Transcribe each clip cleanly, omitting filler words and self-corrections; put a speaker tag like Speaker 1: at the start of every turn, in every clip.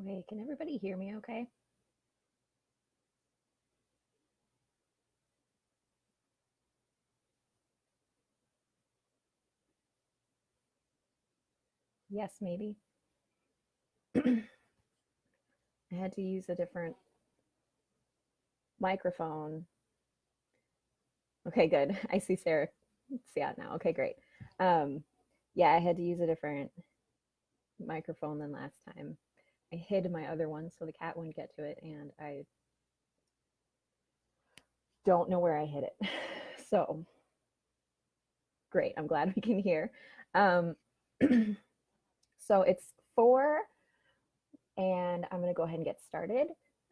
Speaker 1: Okay, can everybody hear me okay? Yes, maybe. I had to use a different microphone. Okay, good. I see Sarah. See it now. Okay, great. Um, yeah, I had to use a different microphone than last time. I hid my other one so the cat wouldn't get to it, and I don't know where I hid it. So great. I'm glad we can hear. Um, so it's 4, and I'm going to go ahead and get started.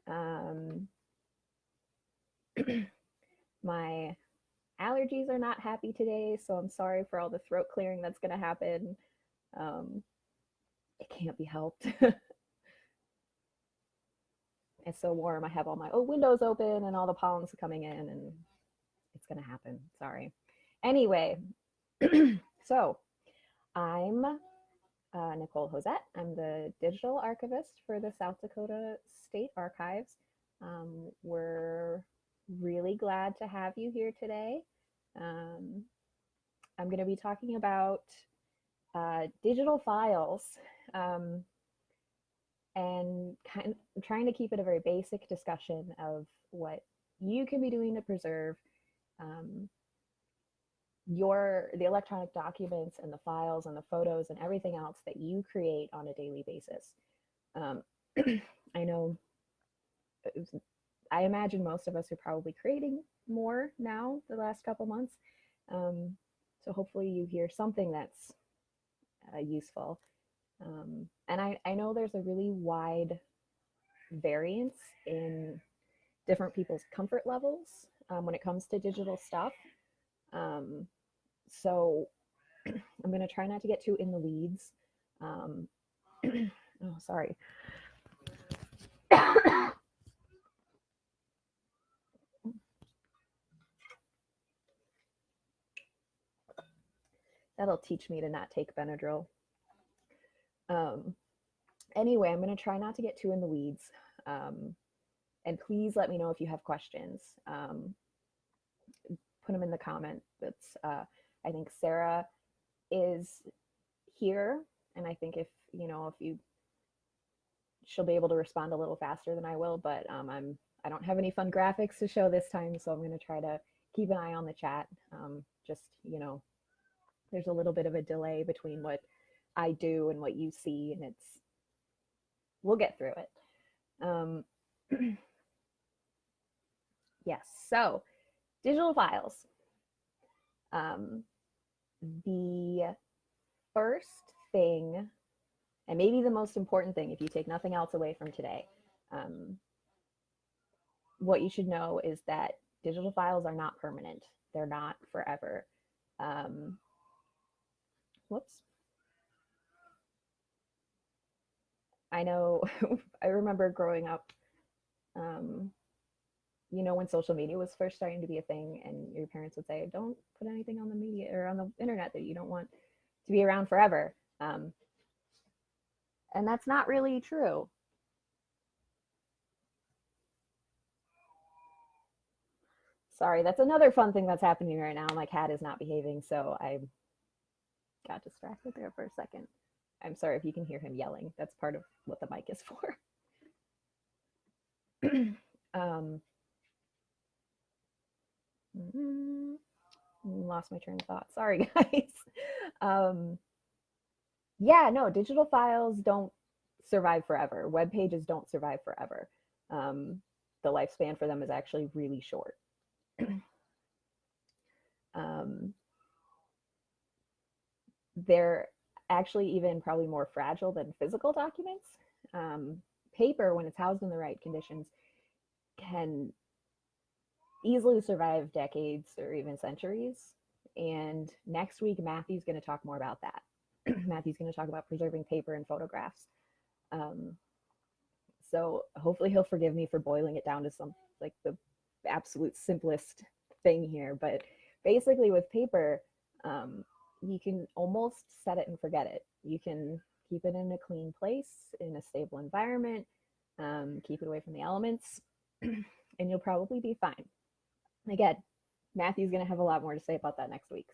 Speaker 1: Um, my allergies are not happy today, so I'm sorry for all the throat clearing that's going to happen. Um, it can't be helped. It's so warm. I have all my windows open and all the pollen's coming in, and it's going to happen. Sorry. Anyway, so I'm Nicole Hosette. I'm the digital archivist for the South Dakota State Archives. We're really glad to have you here today. Um, I'm going to be talking about digital files, um, and kind of trying to keep it a very basic discussion of what you can be doing to preserve um, the electronic documents and the files and the photos and everything else that you create on a daily basis. Um, I know, I imagine most of us are probably creating more now the last couple months. Um, so hopefully you hear something that's useful. And I know there's a really wide variance in different people's comfort levels when it comes to digital stuff. Um, so I'm going to try not to get too in the weeds. Um, oh, sorry. That'll teach me to not take Benadryl. Um, anyway, I'm going to try not to get too in the weeds. Um, and please let me know if you have questions. Put them in the comment. I think Sarah is here, and I think if you she'll be able to respond a little faster than I will, but I don't have any fun graphics to show this time, so I'm going to try to keep an eye on the chat. Just there's a little bit of a delay between what I do and what you see, and we'll get through it. Um, yes, so digital files. Um, the first thing, and maybe the most important thing, if you take nothing else away from today, what you should know is that digital files are not permanent. They're not forever. Um, whoops. I know, I remember growing up, um, when social media was first starting to be a thing, and your parents would say, don't put anything on the media or on the internet that you don't want to be around forever. And that's not really true. Sorry, that's another fun thing that's happening right now. My cat is not behaving, so I got distracted there for a second. I'm sorry if you can hear him yelling. That's part of what the mic is for. um, Lost my train of thought. Sorry, guys. Um, yeah, no, digital files don't survive forever. Web pages don't survive forever. The lifespan for them is actually really short. um, they're actually even probably more fragile than physical documents. Paper, when it's housed in the right conditions, can easily survive decades or even centuries. And next week, Matthew's going to talk more about that. Matthew's going to talk about preserving paper and photographs. Um, so hopefully he'll forgive me for boiling it down to some like the absolute simplest thing here. But basically, with paper, you can almost set it and forget it. You can Keep it in a clean place, in a stable environment, keep it away from the elements, and you'll probably be fine. Again, Matthew's going to have a lot more to say about that next week.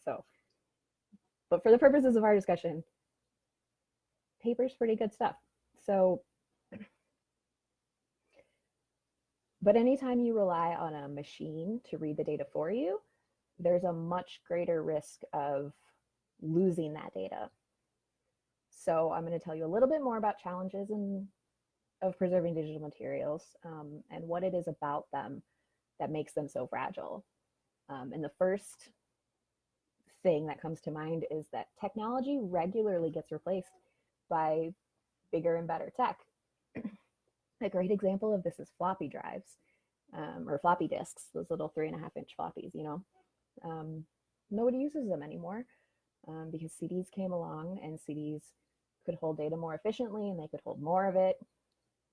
Speaker 1: But for the purposes of our discussion, paper's pretty good stuff. So, but anytime you rely on a machine to read the data for you, there's a much greater risk of losing that data. So I'm going to tell you a little bit more about challenges of preserving digital materials, and what it is about them that makes them so fragile. And the first thing that comes to mind is that technology regularly gets replaced by bigger and better tech. A great example of this is floppy drives, or floppy disks, those little 3.5-inch floppies, nobody uses them anymore, because CDs came along, and CDs could hold data more efficiently, and they could hold more of it.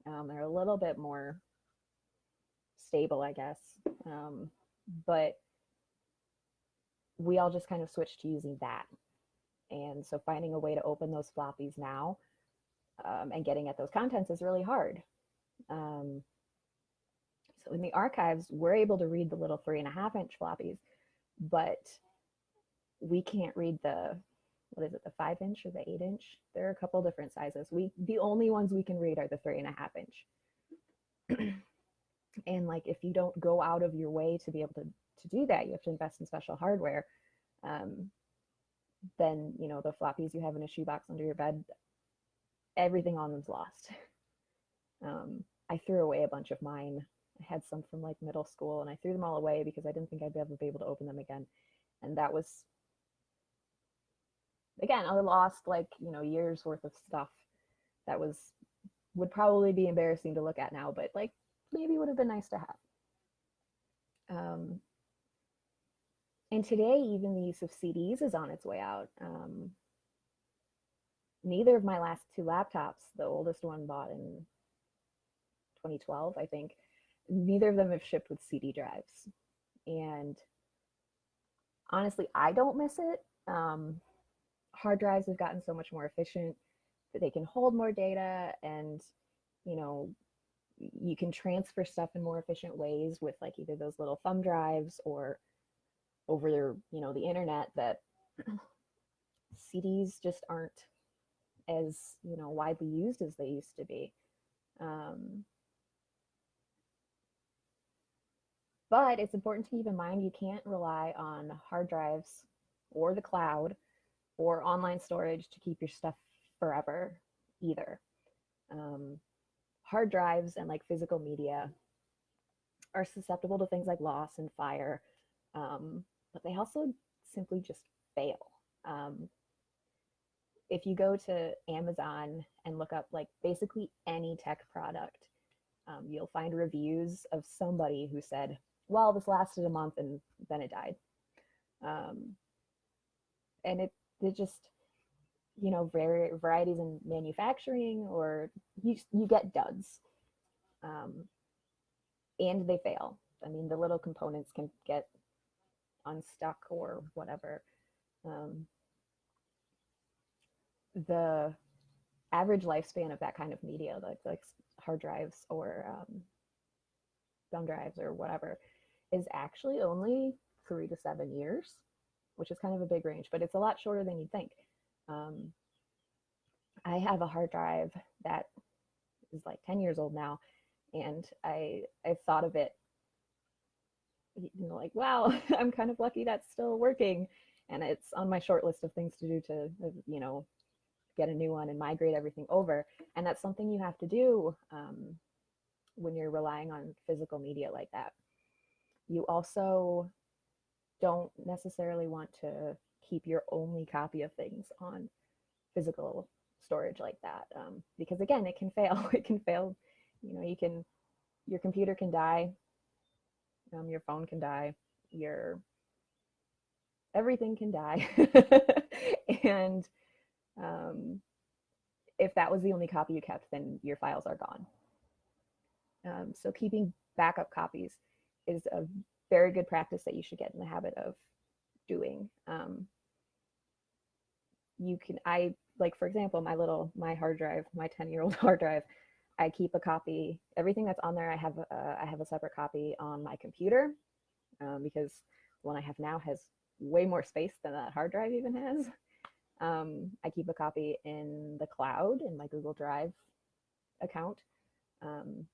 Speaker 1: They're a little bit more stable, I guess. But we all just kind of switched to using that. And so finding a way to open those floppies now, and getting at those contents is really hard. So in the archives, we're able to read the little 3.5-inch floppies, but we can't read the 5-inch or the 8-inch? There are a couple different sizes. The only ones we can read are the 3.5-inch. And like, if you don't go out of your way to be able to do that, you have to invest in special hardware. Then, the floppies you have in a shoebox under your bed, everything on them's lost. I threw away a bunch of mine. I had some from like middle school, and I threw them all away because I didn't think I'd ever be able to open them again. And that was, again, I lost years worth of stuff that would probably be embarrassing to look at now, but like maybe would have been nice to have. And today, even the use of CDs is on its way out. Neither of my last two laptops, the oldest one bought in 2012, I think, neither of them have shipped with CD drives. And honestly, I don't miss it. Hard drives have gotten so much more efficient that they can hold more data, and you can transfer stuff in more efficient ways with like either those little thumb drives or over the internet, that CDs just aren't as widely used as they used to be. But it's important to keep in mind you can't rely on hard drives or the cloud or online storage to keep your stuff forever either. Hard drives and like physical media are susceptible to things like loss and fire, but they also simply just fail. If you go to Amazon and look up like basically any tech product, you'll find reviews of somebody who said, well, this lasted a month and then it died. And it just, varieties in manufacturing, or you get duds, and they fail. I mean, the little components can get unstuck or whatever. The average lifespan of that kind of media, like hard drives or thumb drives or whatever, is actually only 3 to 7 years, which is kind of a big range, but it's a lot shorter than you'd think. I have a hard drive that is like 10 years old now, and I thought of it, like, wow, I'm kind of lucky that's still working, and it's on my short list of things to do to, get a new one and migrate everything over. And that's something you have to do when you're relying on physical media like that. You also don't necessarily want to keep your only copy of things on physical storage like that, because again, it can fail. It can fail. Your computer can die, your phone can die, everything can die. And if that was the only copy you kept, then your files are gone. So keeping backup copies is a very good practice that you should get in the habit of doing. you can, I like, for example, my hard drive, my 10-year-old hard drive, I keep a copy, everything that's on there, I have a separate copy on my computer, because the one I have now has way more space than that hard drive even has. I keep a copy in the cloud in my Google Drive account. So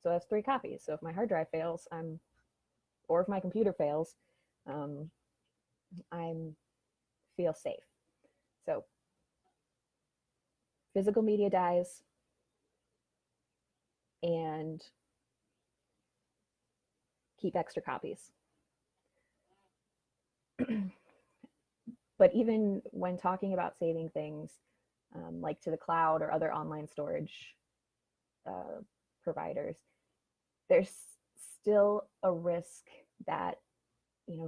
Speaker 1: that's 3 copies. So if my hard drive fails, or if my computer fails, I'm feel safe. So physical media dies, and keep extra copies. But even when talking about saving things, like to the cloud or other online storage providers, there's still a risk that,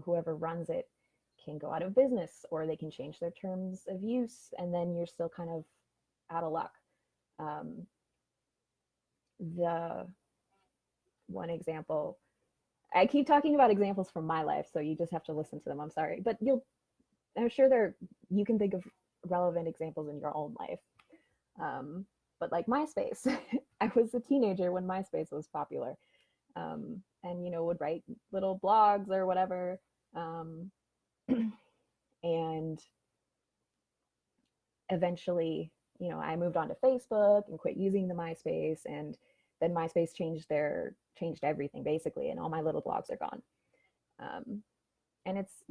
Speaker 1: whoever runs it can go out of business, or they can change their terms of use, and then you're still kind of out of luck. The one example, I keep talking about examples from my life, so you just have to listen to them. I'm sorry, but I'm sure you can think of relevant examples in your own life. But like MySpace, I was a teenager when MySpace was popular, and would write little blogs or whatever, and eventually, I moved on to Facebook and quit using the MySpace, and then MySpace changed everything basically, and all my little blogs are gone. And it's,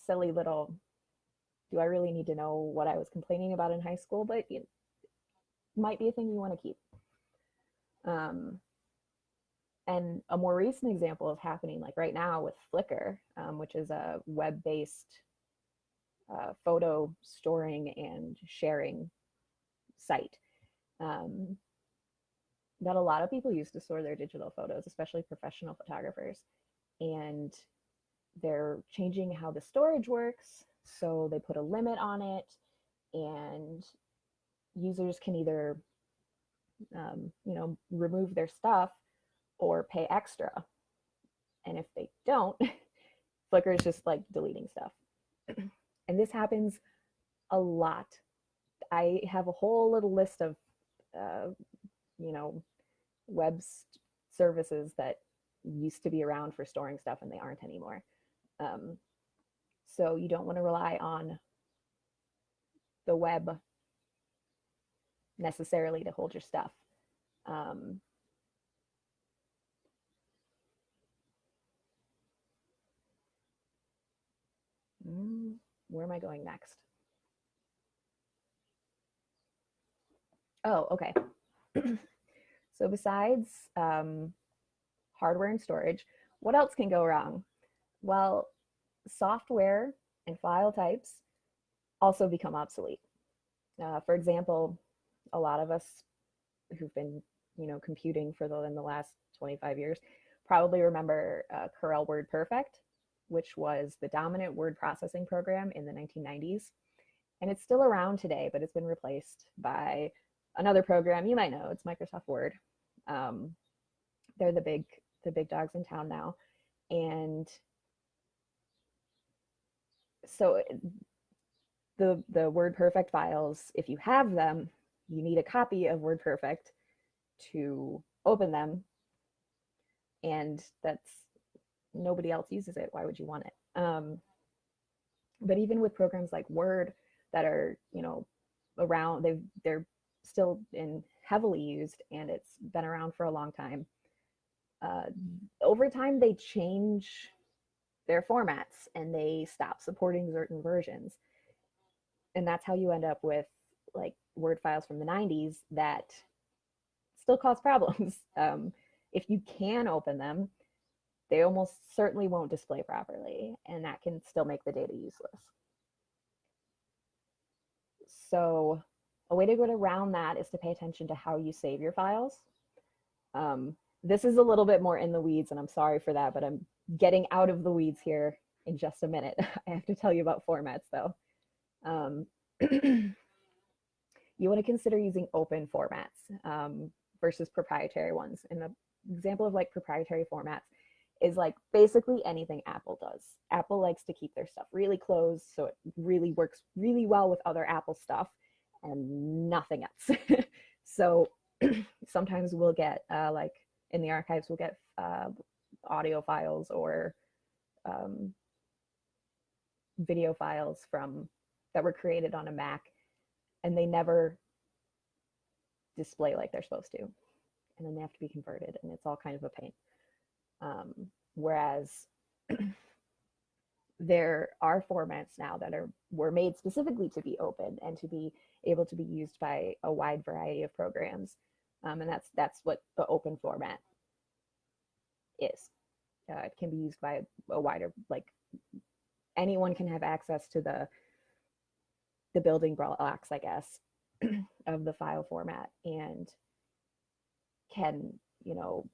Speaker 1: silly little, do I really need to know what I was complaining about in high school? But it might be a thing you want to keep. And a more recent example of happening like right now with Flickr, which is a web-based photo storing and sharing site, that a lot of people use to store their digital photos, especially professional photographers. And they're changing how the storage works. So they put a limit on it, and users can either, remove their stuff or pay extra. And if they don't, Flickr is just like deleting stuff. And this happens a lot. I have a whole little list of, web services that used to be around for storing stuff, and they aren't anymore. So you don't want to rely on the web necessarily to hold your stuff. Where am I going next? Oh, okay. So besides hardware and storage, what else can go wrong? Well, software and file types also become obsolete. For example, a lot of us who've been, computing in the last 25 years probably remember Corel WordPerfect, which was the dominant word processing program in the 1990s. And it's still around today, but it's been replaced by another program you might know. It's Microsoft Word. They're the big dogs in town now. And so the WordPerfect files, if you have them, you need a copy of WordPerfect to open them. And nobody else uses it. Why would you want it? But even with programs like Word that are, around, they're still heavily used, and it's been around for a long time. Over time, they change their formats and they stop supporting certain versions. And that's how you end up with like Word files from the 90s that still cause problems. If you can open them, they almost certainly won't display properly, and that can still make the data useless. So a way to get around that is to pay attention to how you save your files. This is a little bit more in the weeds, and I'm sorry for that, but I'm getting out of the weeds here in just a minute. I have to tell you about formats though. You want to consider using open formats versus proprietary ones. And the example of like proprietary formats is like basically anything Apple does. Apple likes to keep their stuff really closed, so it really works really well with other Apple stuff and nothing else. So sometimes we'll get like in the archives, we'll get audio files or um, video files from that were created on a Mac, and they never display like they're supposed to, and then they have to be converted, and it's all kind of a pain. Whereas there are formats now that were made specifically to be open and to be able to be used by a wide variety of programs, and that's what the open format is. It can be used by a wider, like anyone can have access to the building blocks, I guess, of the file format, and can, you know,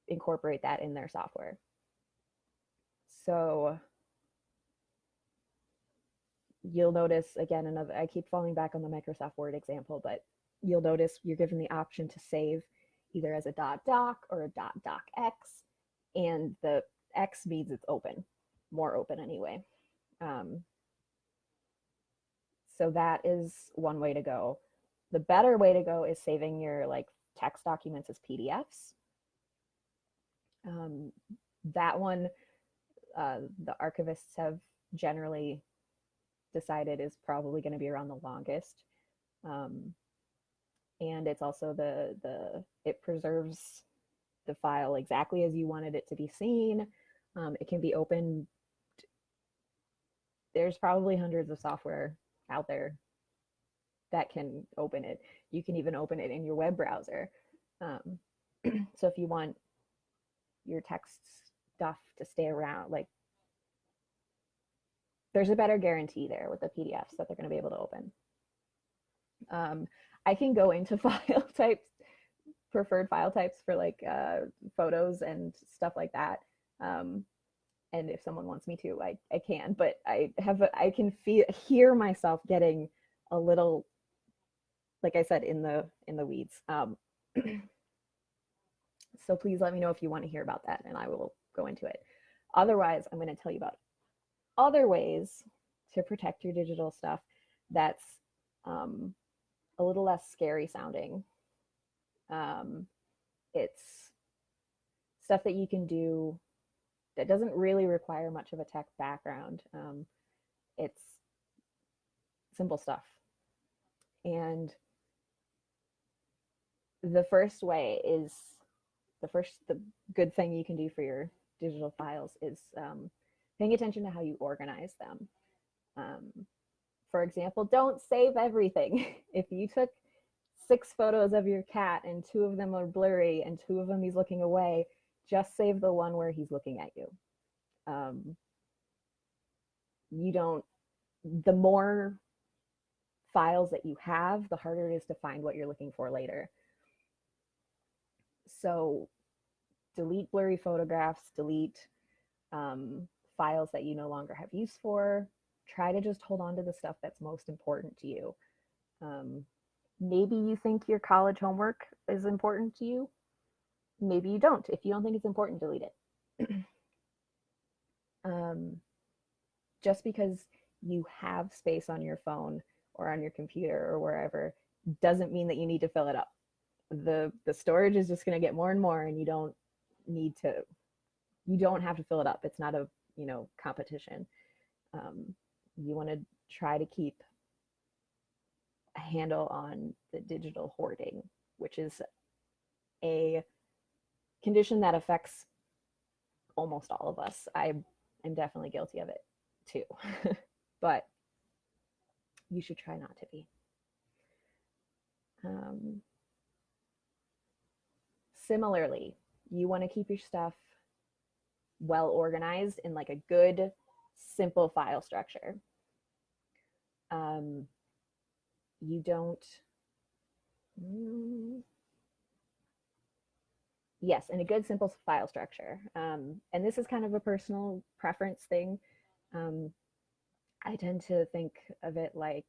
Speaker 1: incorporate that in their software. So you'll notice, again, another, I keep falling back on the Microsoft Word example, but you'll notice you're given the option to save either as a .doc or a .docx, and the X means it's open, more open anyway. So that is one way to go. The better way to go is saving your like text documents as PDFs. That one, the archivists have generally decided is probably going to be around the longest. And it's also it preserves the file exactly as you wanted it to be seen. It can be opened. There's probably hundreds of software out there that can open it. You can even open it in your web browser. So if you want your text stuff to stay around, like, there's a better guarantee there with the PDFs that they're going to be able to open. I can go into file types, preferred file types for like photos and stuff like that. And if someone wants me to, I can, but I can hear myself getting a little, like I said, in the weeds. So please let me know if you want to hear about that, and I will go into it. Otherwise, I'm going to tell you about other ways to protect your digital stuff that's a little less scary sounding. It's stuff that you can do that doesn't really require much of a tech background. It's simple stuff. And the first way is, the good thing you can do for your digital files is paying attention to how you organize them. For example, don't save everything. If you took 6 photos of your cat and 2 of them are blurry and 2 of them he's looking away, just save the one where he's looking at you. The more files that you have, the harder it is to find what you're looking for later. So delete blurry photographs, delete files that you no longer have use for. Try to just hold on to the stuff that's most important to you. Maybe you think your college homework is important to you. Maybe you don't. If you don't think it's important, delete it. Just because you have space on your phone or on your computer or wherever doesn't mean that you need to fill it up. The storage is just going to get more and more, and you don't have to fill it up. It's not a competition. You want to try to keep a handle on the digital hoarding, which is a condition that affects almost all of us. I'm definitely guilty of it too, but you should try not to be. Similarly, you want to keep your stuff well organized in like a good, simple file structure. You don't, yes, in a good, simple file structure. And this is kind of a personal preference thing. I tend to think of it like,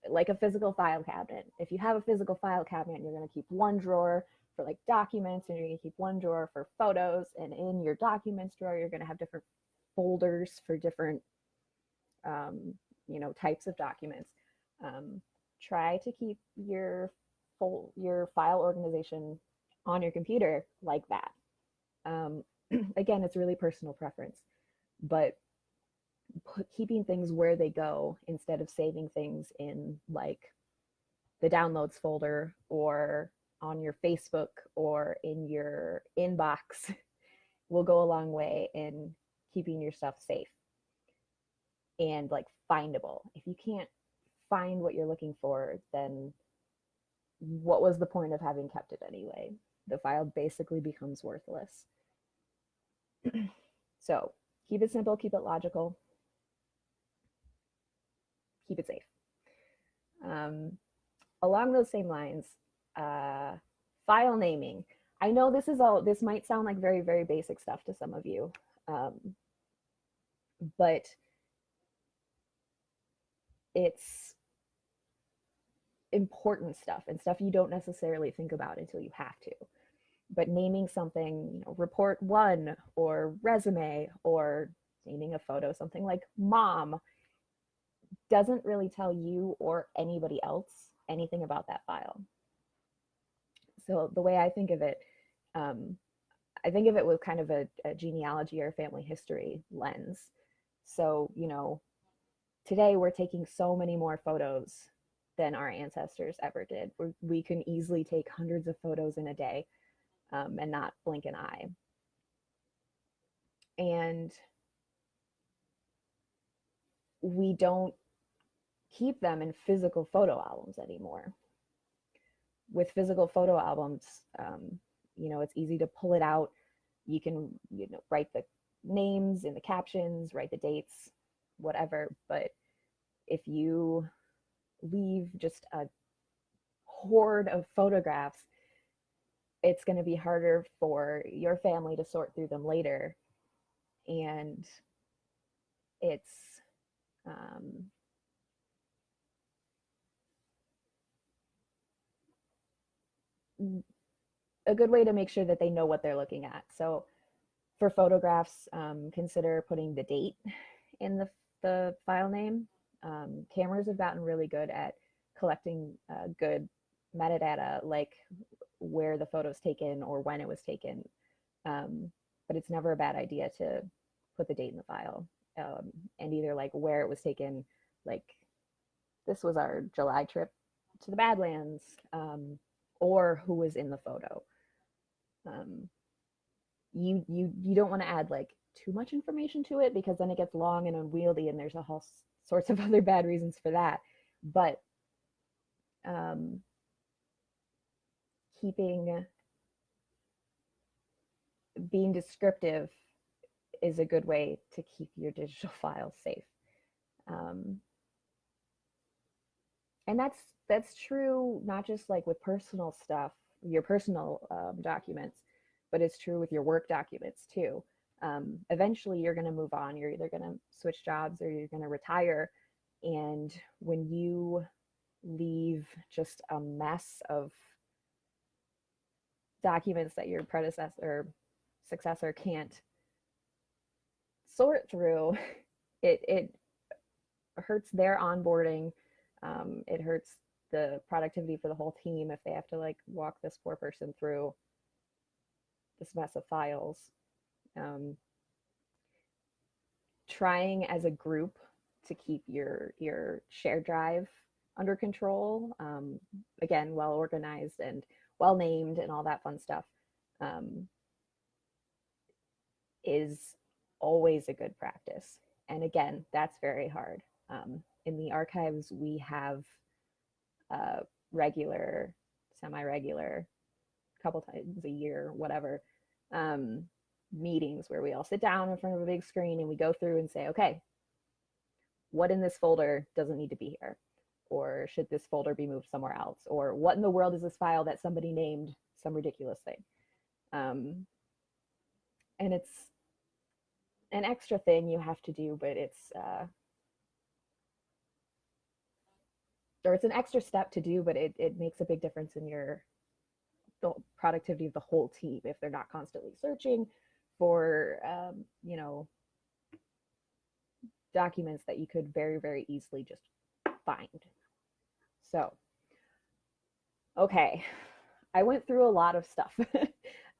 Speaker 1: like a physical file cabinet. If you have a physical file cabinet, you're going to keep one drawer for like documents, and you're going to keep one drawer for photos. And in your documents drawer, you're going to have different folders for different, types of documents. Try to keep your file organization on your computer like that. Again, it's really personal preference, but keeping things where they go instead of saving things in like the downloads folder or on your Facebook or in your inbox will go a long way in keeping your stuff safe and like findable. If you can't find what you're looking for, then what was the point of having kept it anyway? The file basically becomes worthless. So keep it simple, keep it logical, keep it safe. Along those same lines, file naming. I know this might sound like very, very basic stuff to some of you, but it's important stuff and stuff you don't necessarily think about until you have to. But naming something, report one or resume, or naming a photo something like mom, doesn't really tell you or anybody else anything about that file. So the way I think of it with kind of a genealogy or family history lens. So, today we're taking so many more photos than our ancestors ever did. We can easily take hundreds of photos in a day, and not blink an eye. And we don't keep them in physical photo albums anymore. With physical photo albums, it's easy to pull it out. You can, write the names in the captions, write the dates, whatever. But if you leave just a horde of photographs, it's going to be harder for your family to sort through them later. And it's a good way to make sure that they know what they're looking at. So for photographs, consider putting the date in the file name. Cameras have gotten really good at collecting good metadata, like where the photo's taken or when it was taken. But it's never a bad idea to put the date in the file, and either like where it was taken, like this was our July trip to the Badlands, or who was in the photo. You don't want to add like too much information to it, because then it gets long and unwieldy, and there's a whole sorts of other bad reasons for that. But being descriptive is a good way to keep your digital files safe. And that's true not just like with personal stuff, your personal documents, but it's true with your work documents too. Eventually you're going to move on. You're either going to switch jobs or you're going to retire. And when you leave just a mess of documents that your predecessor or successor can't sort through, it hurts their onboarding. It hurts the productivity for the whole team if they have to like walk this poor person through this mess of files. Trying as a group to keep your shared drive under control, again, well organized and well named and all that fun stuff, is always a good practice. And again, that's very hard. In the archives, we have regular, semi-regular, couple times a year, whatever, meetings where we all sit down in front of a big screen and we go through and say, okay, what in this folder doesn't need to be here? Or should this folder be moved somewhere else? Or what in the world is this file that somebody named some ridiculous thing? And it's an extra thing you have to do, but it's or it's an extra step to do, but it makes a big difference in the productivity of the whole team if they're not constantly searching for, documents that you could very, very easily just find. So, okay, I went through a lot of stuff.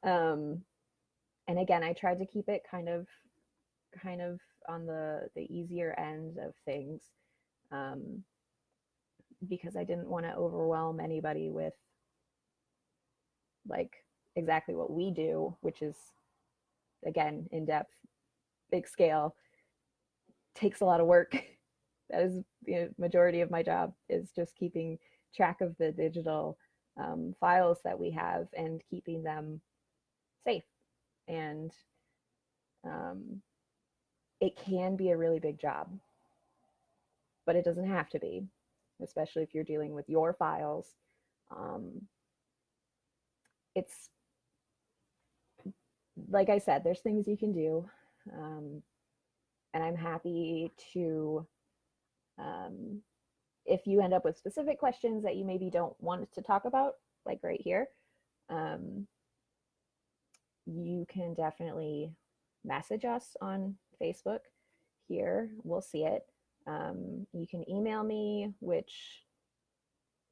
Speaker 1: um, and again, I tried to keep it kind of on the easier end of things, um, because I didn't want to overwhelm anybody with like exactly what we do, which is again in depth, big scale, takes a lot of work. That is the majority of my job, is just keeping track of the digital files that we have and keeping them safe. And um, it can be a really big job, but it doesn't have to be, especially if you're dealing with your files. Um, it's like I said, there's things you can do. Um, and I'm happy to, um, if you end up with specific questions that you maybe don't want to talk about, like right here, um, you can definitely message us on Facebook here. We'll see it. You can email me, which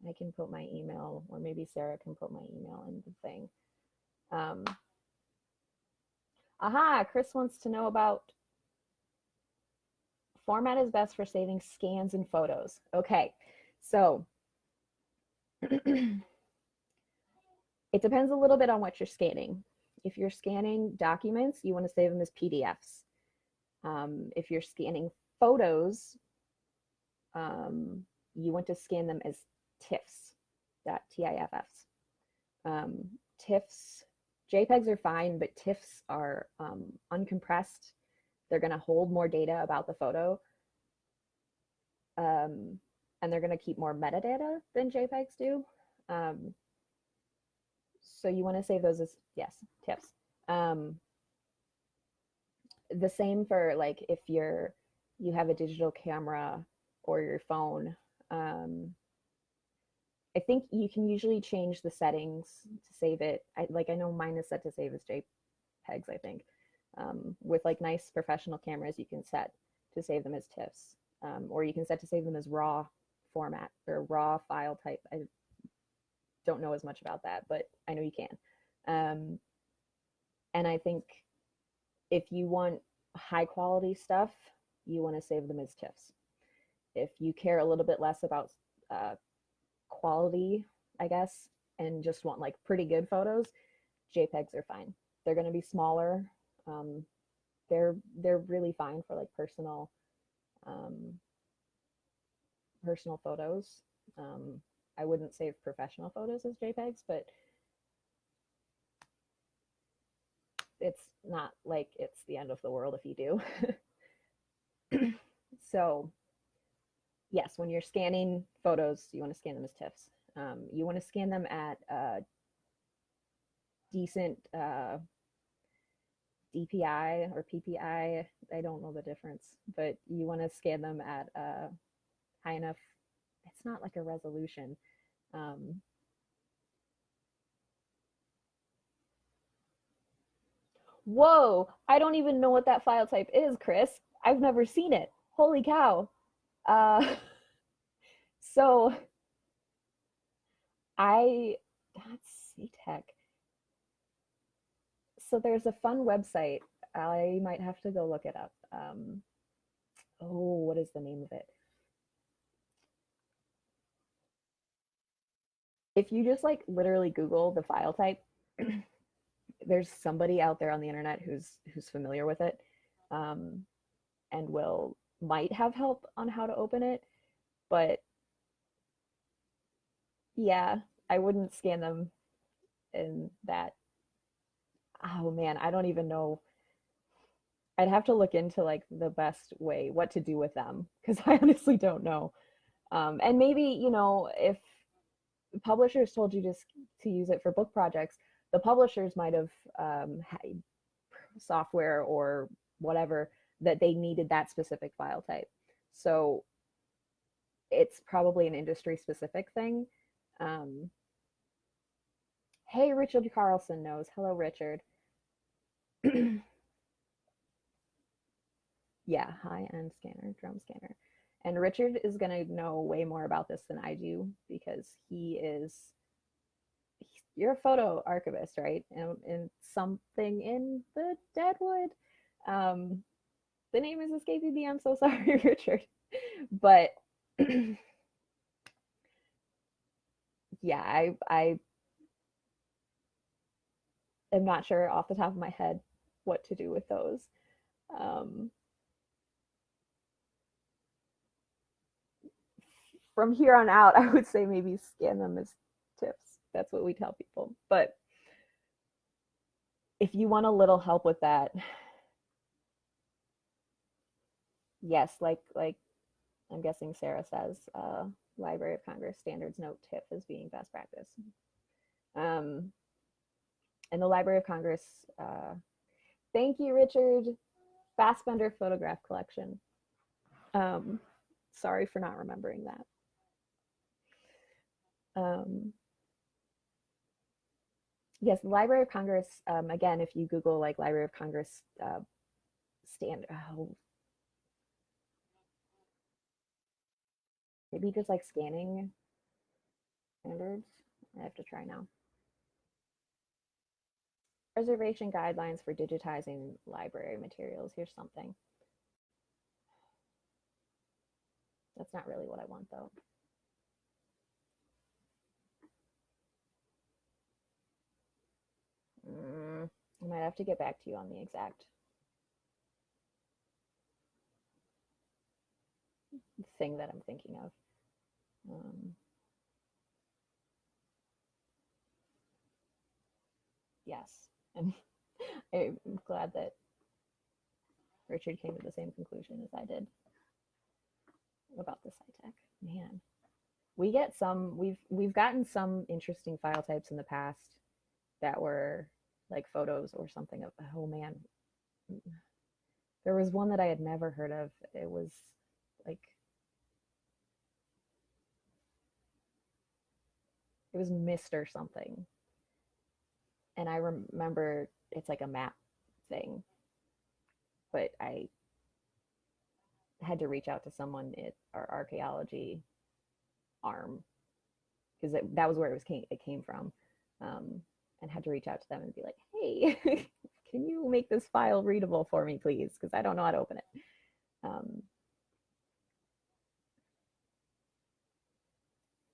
Speaker 1: I can put my email, or maybe Sarah can put my email in the thing. Aha, Chris wants to know about format is best for saving scans and photos. Okay, so it depends a little bit on what you're scanning. If you're scanning documents, you want to save them as PDFs. If you're scanning photos, you want to scan them as TIFFs, TIFFs. TIFFs, JPEGs are fine, but TIFFs are uncompressed. They're going to hold more data about the photo. And they're going to keep more metadata than JPEGs do. So you want to save those as, yes, TIFFs. The same for like if you have a digital camera or your phone. I think you can usually change the settings to save it. I know mine is set to save as JPEGs, I think. With like nice professional cameras, you can set to save them as TIFFs, or you can set to save them as RAW format or RAW file type. I don't know as much about that, but I know you can. And I think if you want high quality stuff, you want to save them as TIFFs. If you care a little bit less about quality, I guess, and just want like pretty good photos, JPEGs are fine. They're going to be smaller. They're really fine for like personal photos. I wouldn't save professional photos as JPEGs, but it's not like it's the end of the world if you do. So yes, when you're scanning photos, you want to scan them as TIFFs. You want to scan them at decent DPI or PPI. I don't know the difference, but you want to scan them at high enough. It's not like a resolution. Whoa, I don't even know what that file type is, Chris. I've never seen it. Holy cow. So that's CTech. So there's a fun website. I might have to go look it up. What is the name of it? If you just like literally Google the file type, there's somebody out there on the internet who's familiar with it, and might have help on how to open it. But yeah, I wouldn't scan them in that. Oh man, I don't even know. I'd have to look into like the best way, what to do with them, because I honestly don't know. And maybe, if publishers told you to use it for book projects, the publishers might have had software or whatever that they needed that specific file type. So it's probably an industry specific thing. Um, hey, Richard Carlson knows. Hello, Richard. Yeah, high end scanner, drum scanner. And Richard is going to know way more about this than I do because you're a photo archivist, right? And something in the Deadwood. Um, the name is escaping me. I'm so sorry, Richard. But yeah, I am not sure off the top of my head what to do with those. Um, from here on out, I would say maybe scan them as tips. That's what we tell people. But if you want a little help with that, yes, like I'm guessing Sarah says, Library of Congress standards note TIFF as being best practice. Um, and the Library of Congress, thank you, Richard, Fassbender photograph collection. Sorry for not remembering that. Yes, Library of Congress, again, if you Google like Library of Congress standard, maybe just like scanning standards. I have to try now. Preservation guidelines for digitizing library materials. Here's something. That's not really what I want though. I might have to get back to you on the exact thing that I'm thinking of. Yes, and I'm glad that Richard came to the same conclusion as I did about the SciTech. Man, we've gotten some interesting file types in the past that were like photos or something of, oh man, there was one that I had never heard of. It was like it was Mr. something, and I remember it's like a map thing, but I had to reach out to someone at our archaeology arm because that was where it came from, and had to reach out to them and be like, hey, can you make this file readable for me, please? Because I don't know how to open it.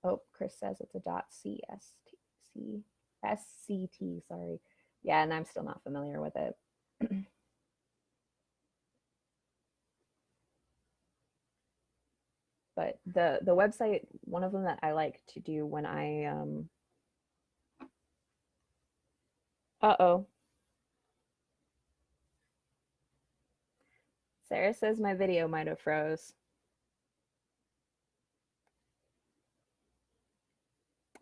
Speaker 1: Oh, Chris says it's a .csct. Sorry. Yeah, and I'm still not familiar with it. But the website, one of them that I like to do when I uh-oh. Sarah says my video might have froze.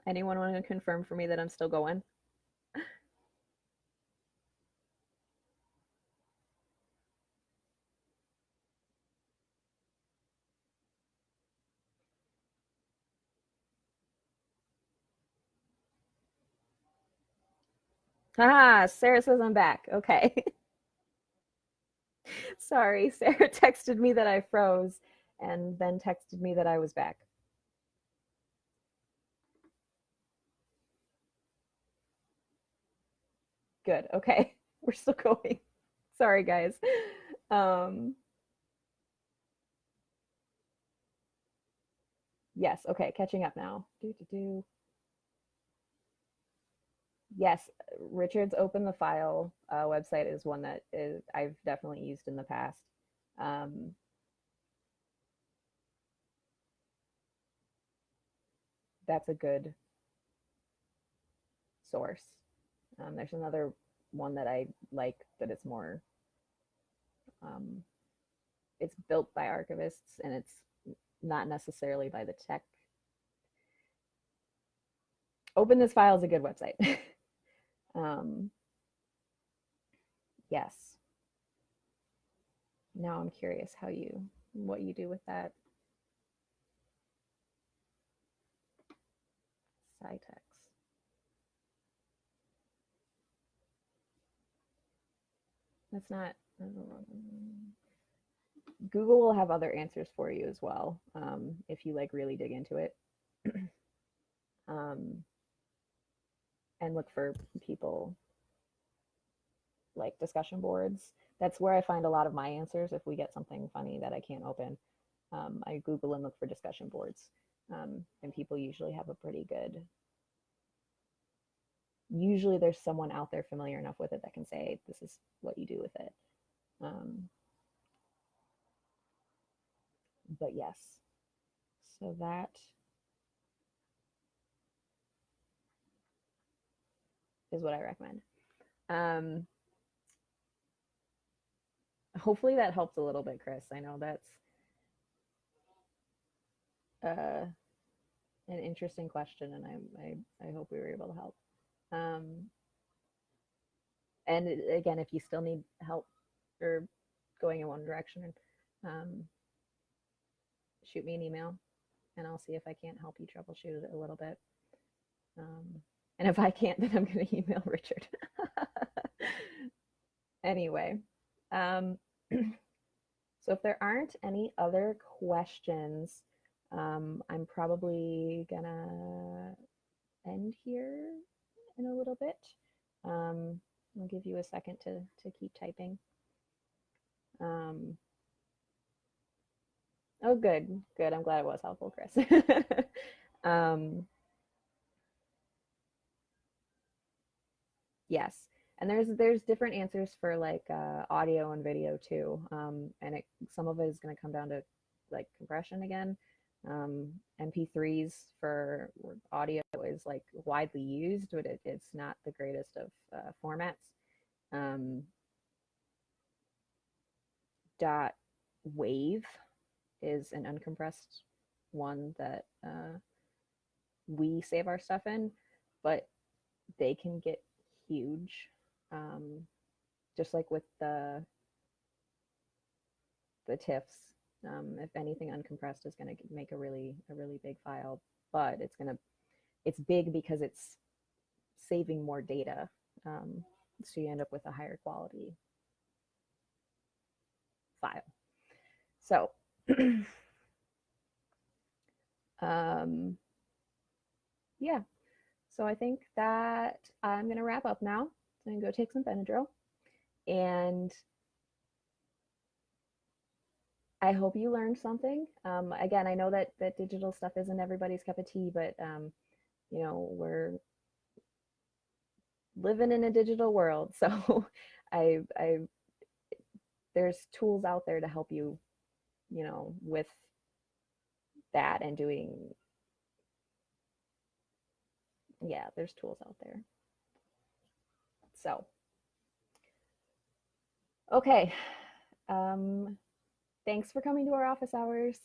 Speaker 1: Anyone want to confirm for me that I'm still going? Ah, Sarah says I'm back. Okay. Sorry, Sarah texted me that I froze and then texted me that I was back. Good. Okay. We're still going. Sorry, guys. Um, yes. Okay. Catching up now. Yes. Richard's Open the File website is one that I've definitely used in the past. Um, that's a good source. There's another one that I like, but um, it's built by archivists and it's not necessarily by the tech. Open This File is a good website. Yes. Now I'm curious what you do with that. SciTex. That's not, Google will have other answers for you as well, if you like really dig into it. And look for people like discussion boards. That's where I find a lot of my answers. If we get something funny that I can't open, I Google and look for discussion boards. And people usually have a pretty good, usually there's someone out there familiar enough with it that can say, this is what you do with it. But yes, so that is what I recommend. Hopefully that helps a little bit, Chris. I know that's an interesting question, and I hope we were able to help. And again, if you still need help or going in one direction, shoot me an email, and I'll see if I can't help you troubleshoot it a little bit. And if I can't, then I'm going to email Richard. Anyway, so if there aren't any other questions, I'm probably gonna end here in a little bit. I'll give you a second to keep typing. Oh, good. I'm glad it was helpful, Chris. Yes, and there's different answers for like audio and video too, and some of it is going to come down to like compression again. MP3s for audio is like widely used, but it's not the greatest of formats. Dot wave is an uncompressed one that we save our stuff in, but they can get huge, just like with the TIFFs. If anything uncompressed is going to make a really big file, but it's big because it's saving more data, so you end up with a higher quality file. So yeah, so I think that I'm going to wrap up now. I'm going to go take some Benadryl, and I hope you learned something. Again, I know that digital stuff isn't everybody's cup of tea, but you know, we're living in a digital world, so there's tools out there to help you, you know, with that and doing. Yeah, there's tools out there. So, okay. Thanks for coming to our office hours.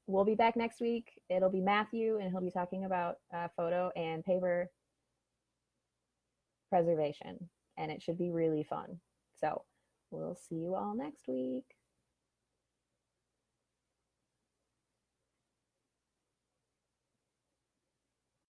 Speaker 1: We'll be back next week. It'll be Matthew, and he'll be talking about photo and paper preservation, and it should be really fun. So we'll see you all next week.